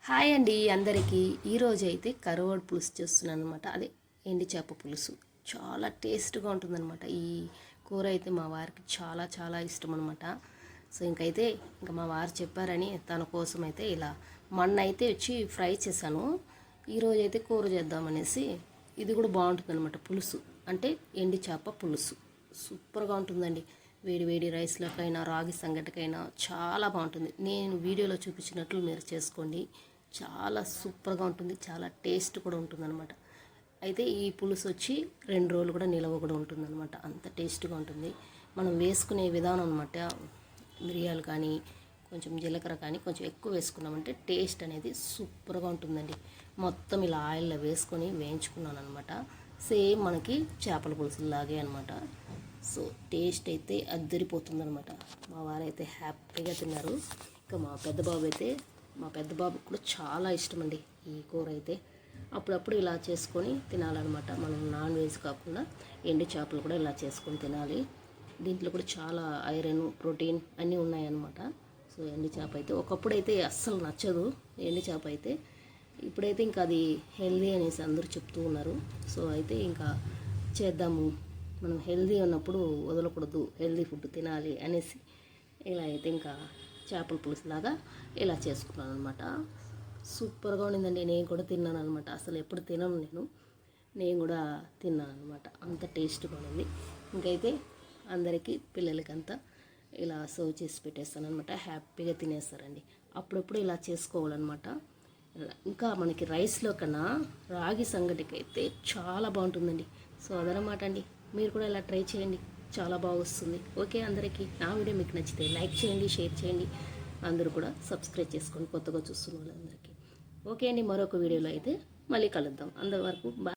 Hi అండి అందరికీ. ఈరోజు అయితే కరువాడు పులుసు చేస్తున్నాను అనమాట. అదే ఎండి చేప పులుసు. చాలా టేస్ట్గా ఉంటుందన్నమాట. ఈ కూర అయితే మా వారికి చాలా చాలా ఇష్టం అనమాట. సో ఇంకా మా వారు చెప్పారని తన కోసం అయితే ఇలా మొన్న అయితే వచ్చి ఫ్రై చేశాను. ఈరోజు అయితే కూర చేద్దామనేసి ఇది కూడా బాగుంటుందన్నమాట. పులుసు అంటే ఎండి చేప పులుసు సూపర్గా ఉంటుందండి. వేడి వేడి రైస్లకైనా రాగి సంగటికైనా చాలా బాగుంటుంది. నేను వీడియోలో చూపించినట్లు మీరు చేసుకోండి. చాలా సూపర్గా ఉంటుంది. చాలా టేస్ట్ కూడా ఉంటుందన్నమాట. అయితే ఈ పులుసు వచ్చి 2 రోజులు కూడా నిలవ కూడా ఉంటుందన్నమాట. అంత టేస్ట్గా ఉంటుంది. మనం వేసుకునే విధానం అనమాట. మిరియాలు కానీ కొంచెం జీలకర్ర కానీ కొంచెం ఎక్కువ వేసుకున్నామంటే టేస్ట్ అనేది సూపర్గా ఉంటుందండి. మొత్తం ఇలా ఆయిల్లో వేసుకొని వేయించుకున్నాను అనమాట. సేమ్ మనకి చేపల పులుసులాగే అనమాట. సో టేస్ట్ అయితే అద్దరిపోతుందనమాట. మా వారైతే హ్యాపీగా తిన్నారు. ఇంకా మా పెద్ద బాబుకి కూడా చాలా ఇష్టం అండి ఈ కూర అయితే. అప్పుడప్పుడు ఇలా చేసుకొని తినాలన్నమాట. మనం నాన్ వెజ్ కాకుండా ఎండు చేపలు కూడా ఇలా చేసుకొని తినాలి. దీంట్లో కూడా చాలా ఐరన్ ప్రోటీన్ అన్నీ ఉన్నాయన్నమాట. సో ఎండు చేప అయితే ఒకప్పుడు అయితే అస్సలు నచ్చదు ఎండు చేప అయితే. ఇప్పుడైతే ఇంకా అది హెల్దీ అనేసి అందరూ చెప్తూ ఉన్నారు. సో అయితే ఇంకా చేద్దాము, మనం హెల్దీ ఉన్నప్పుడు వదలకూడదు, హెల్దీ ఫుడ్ తినాలి అనేసి ఇలా అయితే ఇంకా చేపల పులుసులాగా ఇలా చేసుకున్నాను అనమాట. సూపర్గా ఉండిందండి. నేను కూడా తిన్నాను అనమాట. అసలు ఎప్పుడు తినను నేను కూడా తిన్నాను అనమాట. అంత టేస్ట్గా ఉంది. ఇంకైతే అందరికీ పిల్లలకంతా ఇలా సర్వ్ చేసి పెట్టేస్తాను అనమాట. హ్యాపీగా తినేస్తారండి. అప్పుడప్పుడు ఇలా చేసుకోవాలన్నమాట. ఇంకా మనకి రైస్లో కన్నా రాగి సంగటికి అయితే చాలా బాగుంటుందండి. సో అదనమాట అండి. మీరు కూడా ఇలా ట్రై చేయండి. చాలా బాగా వస్తుంది. ఓకే, అందరికీ నా వీడియో మీకు నచ్చితే లైక్ చేయండి, షేర్ చేయండి. అందరూ కూడా సబ్స్క్రైబ్ చేసుకోండి కొత్తగా చూస్తున్న వాళ్ళందరికీ. ఓకే అండి, మరొక వీడియోలో అయితే మళ్ళీ కలుద్దాం. అంతవరకు బాయ్.